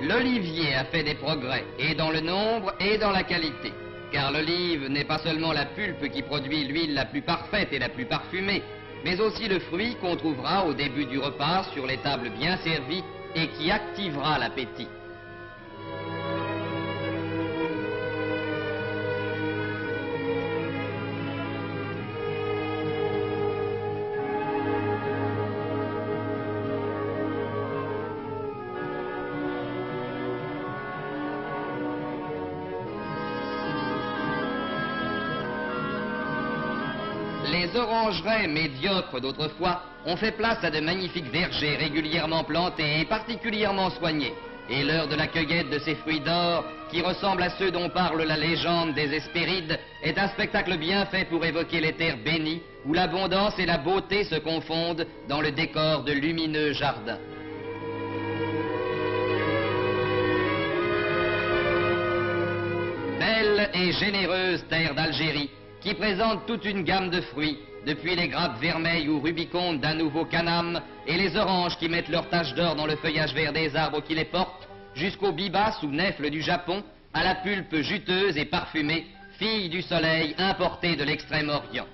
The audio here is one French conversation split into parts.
L'olivier a fait des progrès, et dans le nombre et dans la qualité. Car l'olive n'est pas seulement la pulpe qui produit l'huile la plus parfaite et la plus parfumée, mais aussi le fruit qu'on trouvera au début du repas sur les tables bien servies et qui activera l'appétit. Les orangeraies médiocres d'autrefois ont fait place à de magnifiques vergers régulièrement plantés et particulièrement soignés. Et l'heure de la cueillette de ces fruits d'or, qui ressemblent à ceux dont parle la légende des Hespérides, est un spectacle bien fait pour évoquer les terres bénies, où l'abondance et la beauté se confondent dans le décor de lumineux jardins. Belle et généreuse terre d'Algérie, qui présente toute une gamme de fruits, depuis les grappes vermeilles ou rubicondes d'un nouveau canam et les oranges qui mettent leur tache d'or dans le feuillage vert des arbres qui les portent, jusqu'aux bibas ou nèfles du Japon, à la pulpe juteuse et parfumée, fille du soleil importée de l'Extrême-Orient.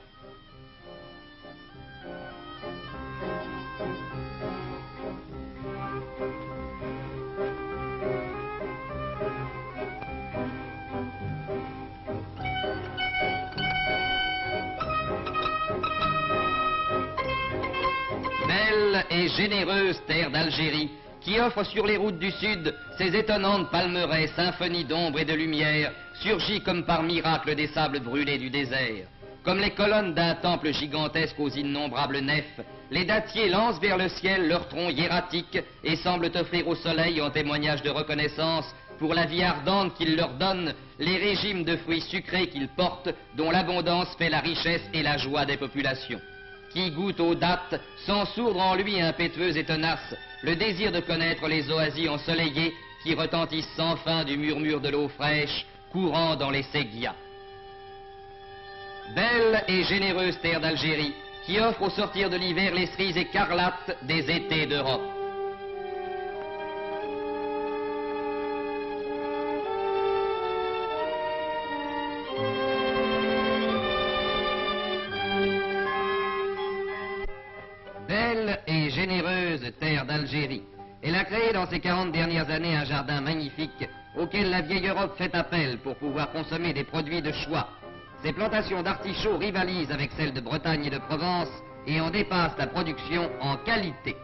Belle et généreuse terre d'Algérie, qui offre sur les routes du sud ses étonnantes palmeraies, symphonies d'ombre et de lumière, surgies comme par miracle des sables brûlés du désert. Comme les colonnes d'un temple gigantesque aux innombrables nefs, les dattiers lancent vers le ciel leurs troncs hiératiques et semblent offrir au soleil en témoignage de reconnaissance pour la vie ardente qu'il leur donne, les régimes de fruits sucrés qu'ils portent, dont l'abondance fait la richesse et la joie des populations. Qui goûte aux dattes, sent sourdre en lui impétueux et tenace le désir de connaître les oasis ensoleillées qui retentissent sans fin du murmure de l'eau fraîche courant dans les séguias. Belle et généreuse terre d'Algérie, qui offre au sortir de l'hiver les cerises écarlates des étés d'Europe. Belle et généreuse terre d'Algérie. Elle a créé dans ces 40 dernières années un jardin magnifique auquel la vieille Europe fait appel pour pouvoir consommer des produits de choix. Ces plantations d'artichauts rivalisent avec celles de Bretagne et de Provence et en dépassent la production en qualité.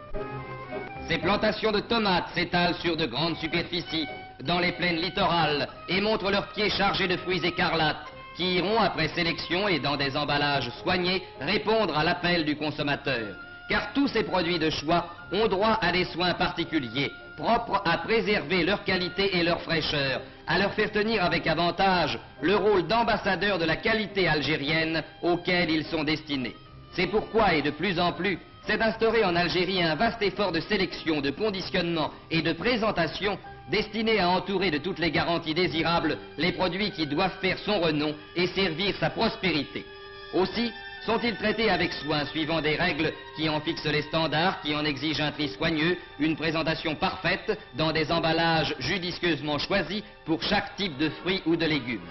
Ces plantations de tomates s'étalent sur de grandes superficies dans les plaines littorales et montrent leurs pieds chargés de fruits écarlates qui iront, après sélection et dans des emballages soignés, répondre à l'appel du consommateur. Car tous ces produits de choix ont droit à des soins particuliers, propres à préserver leur qualité et leur fraîcheur, à leur faire tenir avec avantage le rôle d'ambassadeur de la qualité algérienne auquel ils sont destinés. C'est pourquoi, et de plus en plus, s'est instauré en Algérie un vaste effort de sélection, de conditionnement et de présentation destiné à entourer de toutes les garanties désirables les produits qui doivent faire son renom et servir sa prospérité. Aussi, sont-ils traités avec soin, suivant des règles qui en fixent les standards, qui en exigent un tri soigneux, une présentation parfaite, dans des emballages judicieusement choisis pour chaque type de fruits ou de légumes.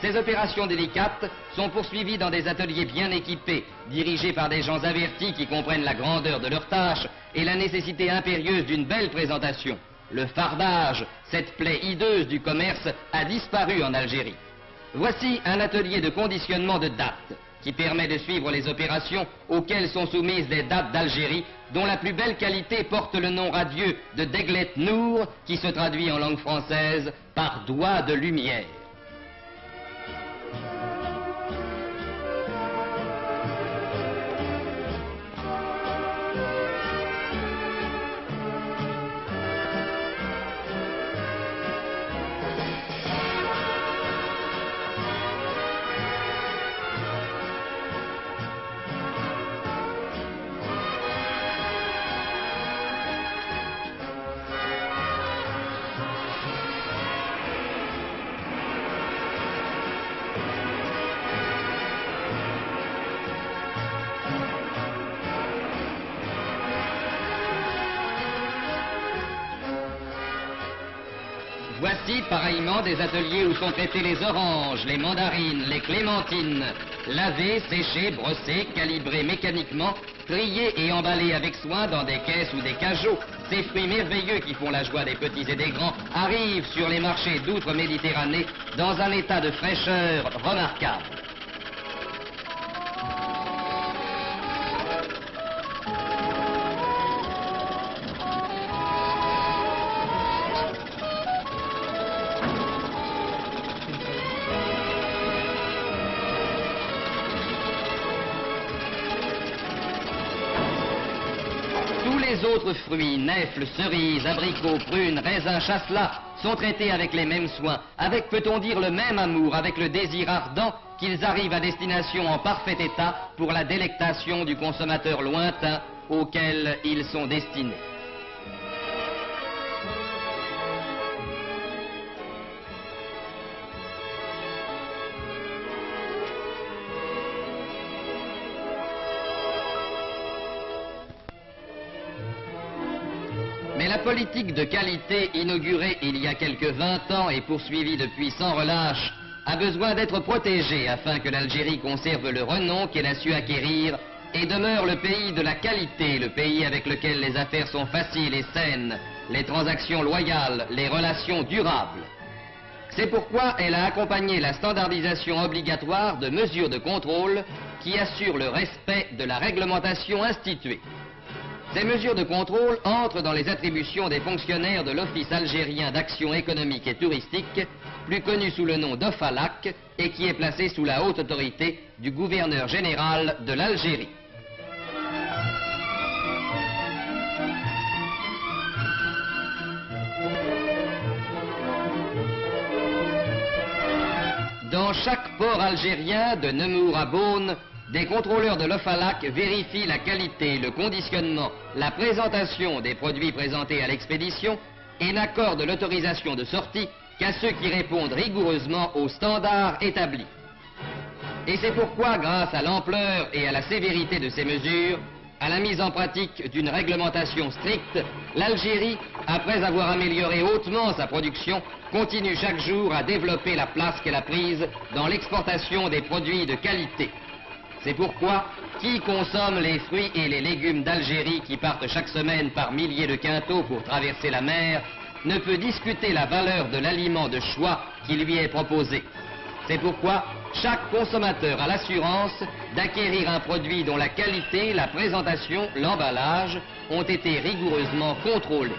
Ces opérations délicates sont poursuivies dans des ateliers bien équipés, dirigés par des gens avertis qui comprennent la grandeur de leur tâche et la nécessité impérieuse d'une belle présentation. Le fardage, cette plaie hideuse du commerce, a disparu en Algérie. Voici un atelier de conditionnement de dattes, qui permet de suivre les opérations auxquelles sont soumises les dattes d'Algérie, dont la plus belle qualité porte le nom radieux de Deglet Nour, qui se traduit en langue française par doigt de lumière. Voici pareillement des ateliers où sont traités les oranges, les mandarines, les clémentines, lavés, séchés, brossés, calibrés mécaniquement, triés et emballés avec soin dans des caisses ou des cajots. Ces fruits merveilleux qui font la joie des petits et des grands arrivent sur les marchés d'outre-Méditerranée dans un état de fraîcheur remarquable. Tous les autres fruits, nèfles, cerises, abricots, prunes, raisins, chasselas, sont traités avec les mêmes soins, avec, peut-on dire, le même amour, avec le désir ardent qu'ils arrivent à destination en parfait état pour la délectation du consommateur lointain auquel ils sont destinés. Mais la politique de qualité inaugurée il y a quelques 20 ans et poursuivie depuis sans relâche a besoin d'être protégée afin que l'Algérie conserve le renom qu'elle a su acquérir et demeure le pays de la qualité, le pays avec lequel les affaires sont faciles et saines, les transactions loyales, les relations durables. C'est pourquoi elle a accompagné la standardisation obligatoire de mesures de contrôle qui assurent le respect de la réglementation instituée. Ces mesures de contrôle entrent dans les attributions des fonctionnaires de l'Office algérien d'action économique et touristique, plus connu sous le nom d'OFALAC, et qui est placé sous la haute autorité du gouverneur général de l'Algérie. Dans chaque port algérien, de Nemours à Beaune, des contrôleurs de l'OFALAC vérifient la qualité, le conditionnement, la présentation des produits présentés à l'expédition et n'accordent l'autorisation de sortie qu'à ceux qui répondent rigoureusement aux standards établis. Et c'est pourquoi, grâce à l'ampleur et à la sévérité de ces mesures, à la mise en pratique d'une réglementation stricte, l'Algérie, après avoir amélioré hautement sa production, continue chaque jour à développer la place qu'elle a prise dans l'exportation des produits de qualité. C'est pourquoi, qui consomme les fruits et les légumes d'Algérie qui partent chaque semaine par milliers de quintaux pour traverser la mer, ne peut discuter la valeur de l'aliment de choix qui lui est proposé. C'est pourquoi chaque consommateur a l'assurance d'acquérir un produit dont la qualité, la présentation, l'emballage ont été rigoureusement contrôlés.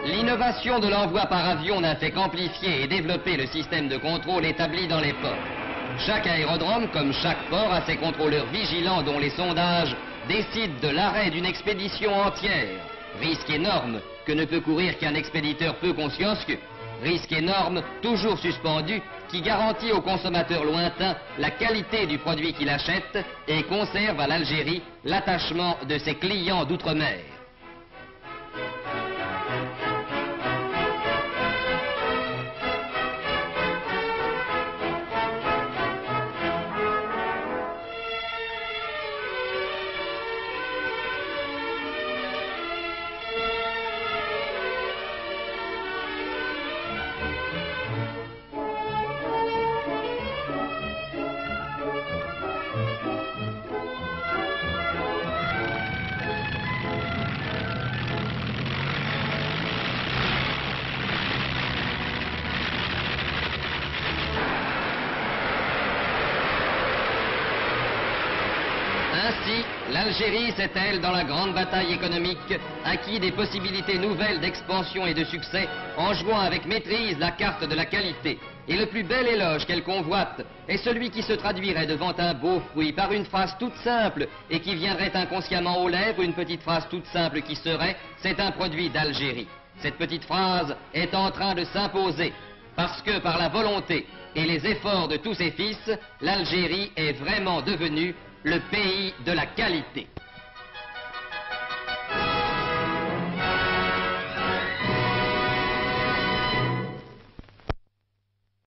L'innovation de l'envoi par avion n'a fait qu'amplifier et développer le système de contrôle établi dans les ports. Chaque aérodrome, comme chaque port, a ses contrôleurs vigilants dont les sondages décident de l'arrêt d'une expédition entière. Risque énorme que ne peut courir qu'un expéditeur peu consciencieux. Risque énorme, toujours suspendu, qui garantit au consommateur lointain la qualité du produit qu'il achète et conserve à l'Algérie l'attachement de ses clients d'outre-mer. L'Algérie s'est, elle, dans la grande bataille économique, acquis des possibilités nouvelles d'expansion et de succès en jouant avec maîtrise la carte de la qualité. Et le plus bel éloge qu'elle convoite est celui qui se traduirait devant un beau fruit par une phrase toute simple et qui viendrait inconsciemment aux lèvres, une petite phrase toute simple qui serait « c'est un produit d'Algérie ». Cette petite phrase est en train de s'imposer parce que par la volonté et les efforts de tous ses fils, l'Algérie est vraiment devenue le pays de la qualité.